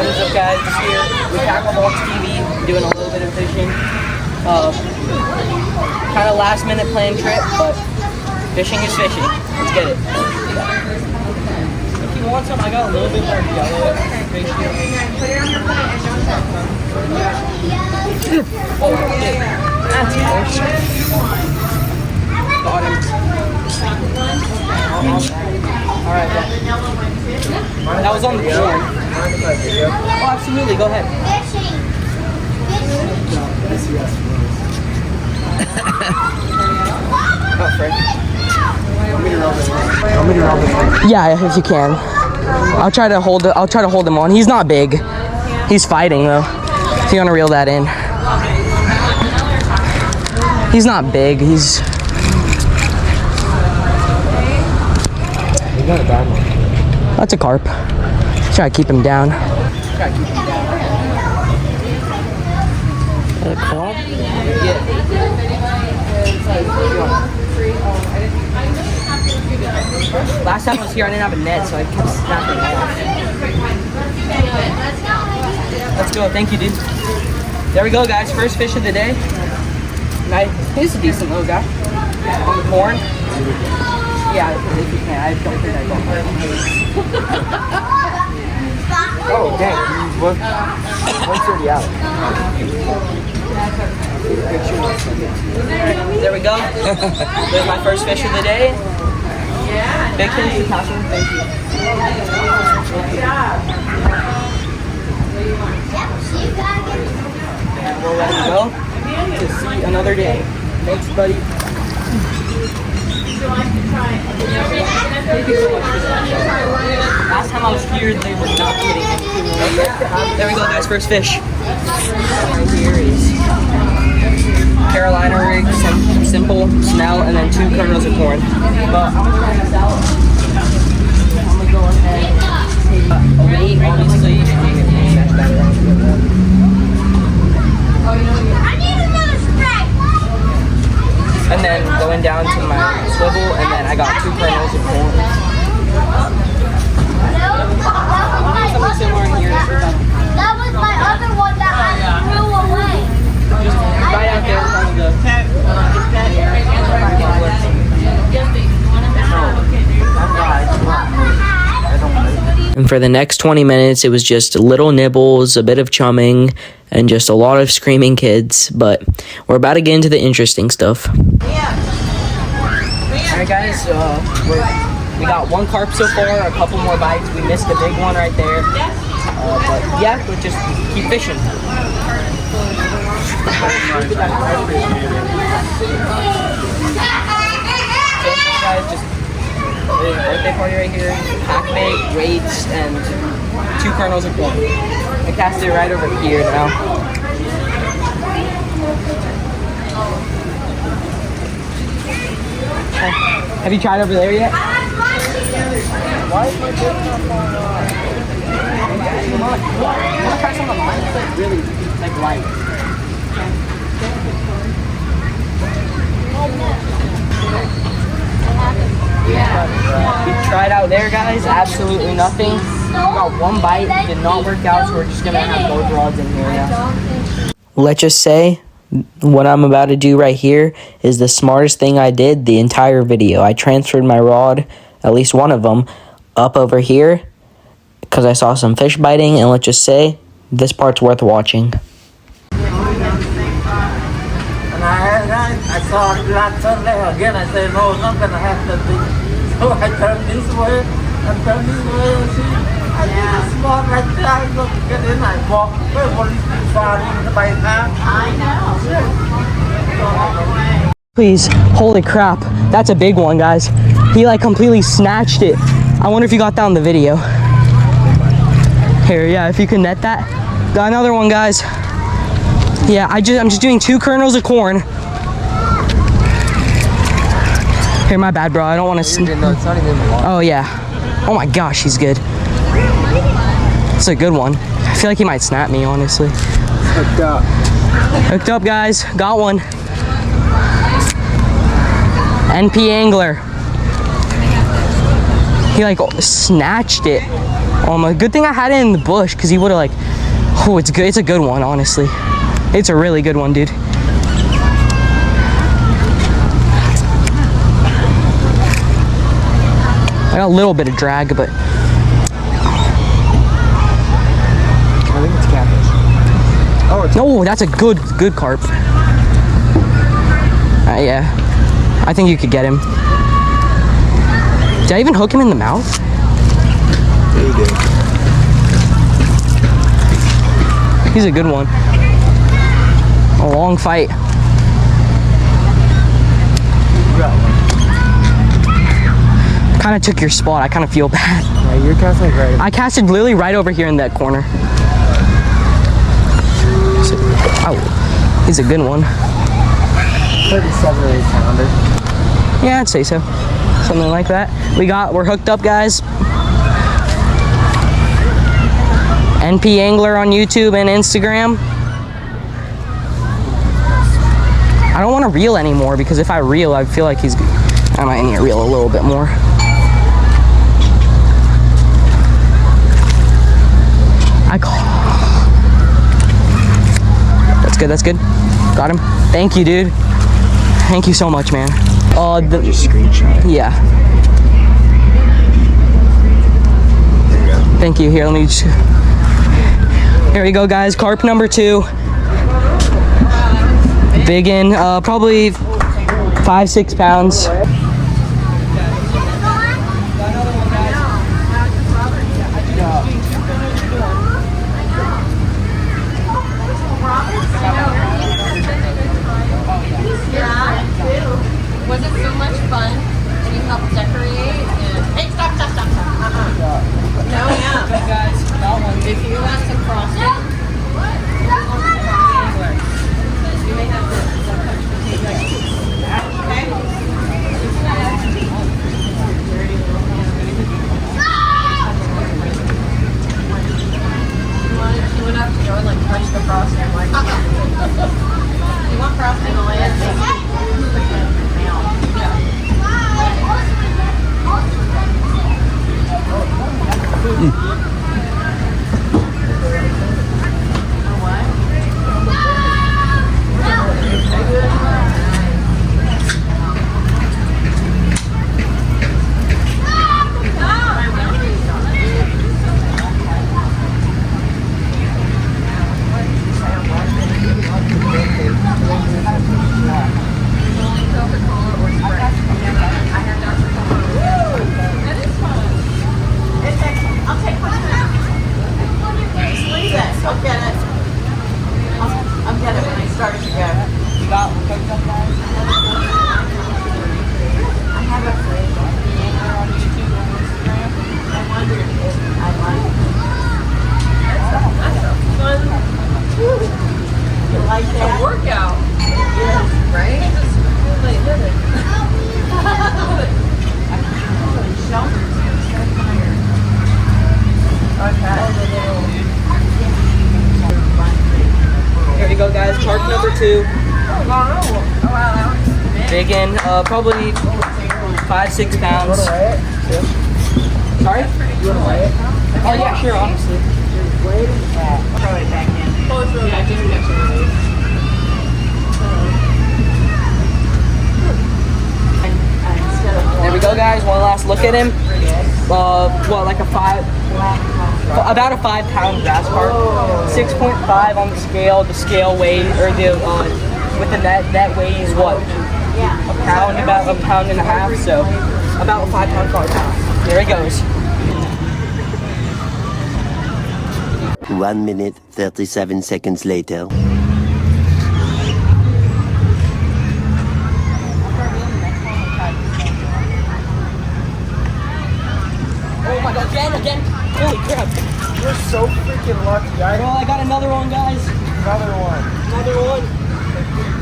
What is up, guys? Just here with Tacklebolts TV, doing a little bit of fishing. Kind of last minute planned trip, but fishing is fishing. Let's get it. If you want some, I got a little bit more yellow fish here. Oh, shit. That's close. Got him. Alright, that was on the corn. Oh, absolutely. Go ahead. Yeah, if you can. I'll try to hold him on. He's not big. He's fighting though. So you want to reel that in. He's not big. He's not a bad one. That's a carp. Try to keep him down. A carp? Yeah. Last time I was here, I didn't have a net, so I kept snapping it off. Let's go. Thank you, dude. There we go, guys. First fish of the day. Nice. He's a decent little guy. On the corn. Yeah, if you can. I don't think I got it. Oh, dang. What's already out? There we go. There's my first fish of the day. Big fish to toss in. Thank you. And we'll let him go to see another day. Thanks, buddy. Last time I was here, they were not kidding. There we go, guys. First fish. Right here is Carolina rig, simple snell, and then 2 kernels of corn. But I'm gonna try this out. I'm gonna go ahead and take a weight, obviously. And then going down to my swivel, and then I got 2 kernels of corn. Something similar in here. That was my other one that I threw away. Just right out there in front of the... And for the next 20 minutes, it was just little nibbles, a bit of chumming, and just a lot of screaming kids. But we're about to get into the interesting stuff. Alright guys, we got 1 carp so far, a couple more bites. We missed the big one right there. But yeah, we'll just keep fishing. Guys, just birthday party right here. Pack bait, weights, and 2 kernels of corn. I cast it right over here now. Have you tried over there yet? Why is my boat not falling off? You want to try some of mine? It's like really like light. We tried out there, guys. Absolutely nothing. We got 1 bite. Did not work out, so we're just gonna have both rods in here now. Let's just say what I'm about to do right here is the smartest thing I did the entire video. I transferred my rod, at least one of them, up over here because I saw some fish biting, and let's just say this part's worth watching. And I saw lots of there again. I said, no, it's not going to have to be. So I turned this way and turned this way and see. I did a spot right there. I go to get in. I walk. Where was this far in the bike now? I know. Please, holy crap. That's a big one, guys. He like completely snatched it. I wonder if you got that on the video. Here, yeah, if you can net that. Got another one, guys. Yeah, I'm just doing 2 kernels of corn. Here, my bad, bro. I don't want to. No, it's not even long. Oh yeah. Oh my gosh, he's good. It's a good one. I feel like he might snap me, honestly. Hooked up. Hooked up, guys. Got one. NP angler. He like snatched it. Good thing I had it in the bush, because he would have like, oh, it's good. It's a good one, honestly. It's a really good one, dude. I got a little bit of drag, but. I think it's catfish. Oh, it's No, that's a good carp. Yeah, I think you could get him. Did I even hook him in the mouth? Yeah, you did. He's a good one. A long fight. Kind of took your spot. I kind of feel bad. Yeah, you're casting like right. I casted literally right over here in that corner. Oh, he's a good one. 37 or 8 pounder. Yeah, I'd say so. Something like that. We're hooked up, guys. NP Angler on YouTube and Instagram. I don't want to reel anymore, because if I reel, I feel like I might need to reel a little bit more. That's good. Got him. Thank you, dude. Thank you so much, man. Just screenshot. Yeah. There you go. Thank you. Here, let me just... Here we go, guys. Carp number 2. Big in, probably 5-6 pounds. Was it so much fun? And you helped decorate? And hey, stop! No, yeah. Guys, that one. If you want to cross it, you may have to. She went up to go and like touch the frosting. I'm like, you want frosting on it? Here we go, guys. Carp number 2. Big in, probably 5-6 pounds. Sorry? You want to weigh it? Oh yeah, sure, honestly. Weigh it in fat. Throw it back in. Oh, it's really There we go, guys. One last look at him. Like about a 5-pound grass carp. 6.5 on the scale. The scale weighs, or the with the net weighs what? Yeah. A pound, about a pound and a half. So about a 5-pound carp. There he goes. 1 minute, 37 seconds later. Oh my god, again. Holy crap. You're so freaking lucky. Well, I got another one, guys. Another one. Another one.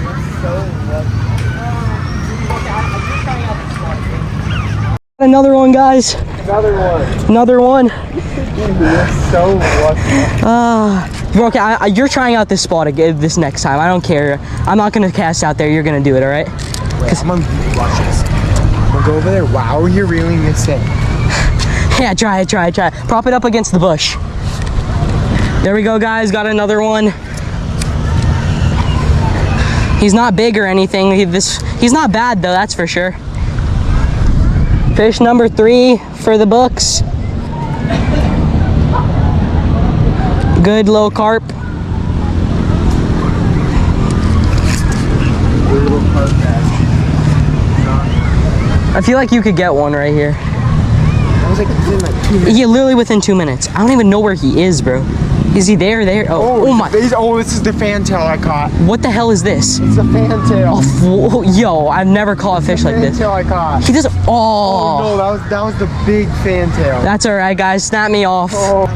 You're so lucky. Another one, guys. Another one. Another one. You're so lucky. Okay, you're trying out this spot again this next time. I don't care. I'm not gonna cast out there. You're gonna do it, all right? Wait, I'm gonna watch this. I'm gonna go over there. Wow, you're reeling this in. Yeah, try it. Prop it up against the bush. There we go, guys. Got another one. He's not big or anything. He's not bad, though, that's for sure. Fish number 3 for the books. Good little carp. I feel like you could get one right here. I was like within like 2 minutes. Yeah, literally within 2 minutes. I don't even know where he is, bro. Is he there? Oh my. This is the fantail I caught. What the hell is this? It's the fantail. Oh, yo, I've never caught a fish like this. Fantail I caught. He does. Oh no, that was the big fantail. That's all right, guys. Snap me off. Oh.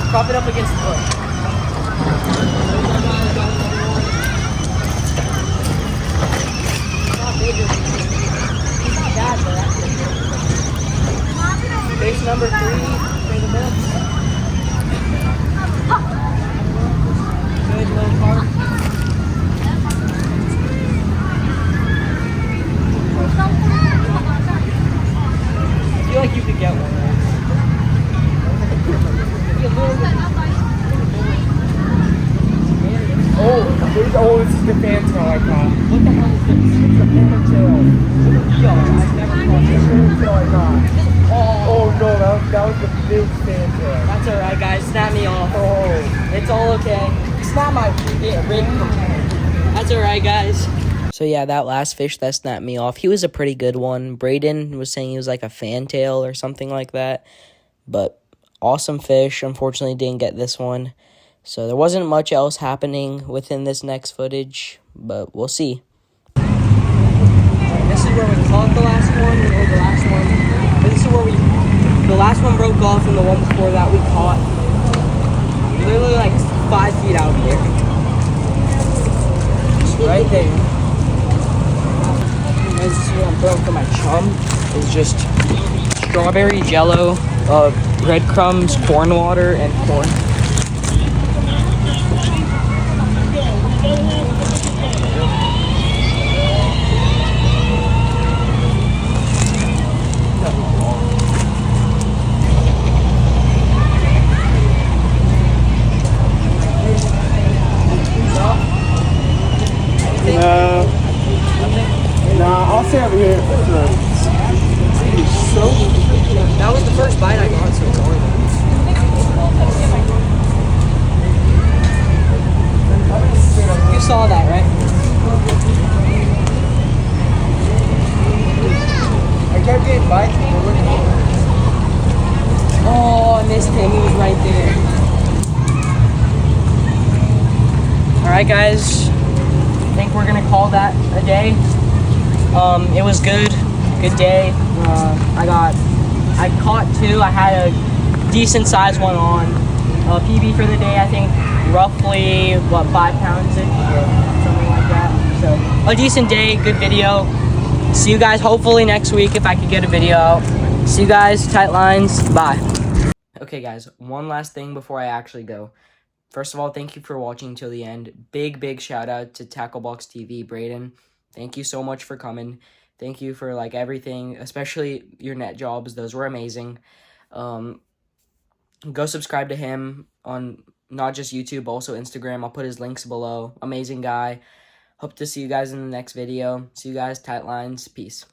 Prop it up against the bush. Fish number 3 for the books. Good little carp. I feel like you could get one, right? Oh, this is the fantail I caught. What the hell is this? It's the fantail. Yo, I've never caught It's this. the fantail I caught. Oh, Oh no, that was the big fantail. that's all right, guys. Snap me off. Oh. It's all okay. Snap my ring. That's all right, guys. So yeah, that last fish that snapped me off, he was a pretty good one. Brayden was saying he was like a fantail or something like that. But awesome fish. Unfortunately, didn't get this one. So there wasn't much else happening within this next footage, but we'll see. This is where we caught the last one, or the last one. But this is where the last one broke off, and the one before that we caught. Literally like 5 feet out there. Just right there. And this is what I'm throwing for my chum. It's just strawberry jello, breadcrumbs, corn water, and corn. I'll stay over here. That was the first bite I got so far. You saw that, right? I kept getting bites. Oh, I missed him. He was right there. Alright, guys. I think we're going to call that a day. It was good. Good day. I caught 2. I had a decent sized one on. PB for the day, I think roughly, 5 pounds-ish or something like that. So, a decent day, good video. See you guys hopefully next week if I could get a video out. See you guys, tight lines, bye. Okay guys, one last thing before I actually go. First of all, thank you for watching till the end. Big shout out to Tacklebox TV, Brayden. Thank you so much for coming. Thank you for like everything, especially your net jobs. Those were amazing. Go subscribe to him on not just YouTube, also Instagram. I'll put his links below. Amazing guy. Hope to see you guys in the next video. See you guys, tight lines. Peace.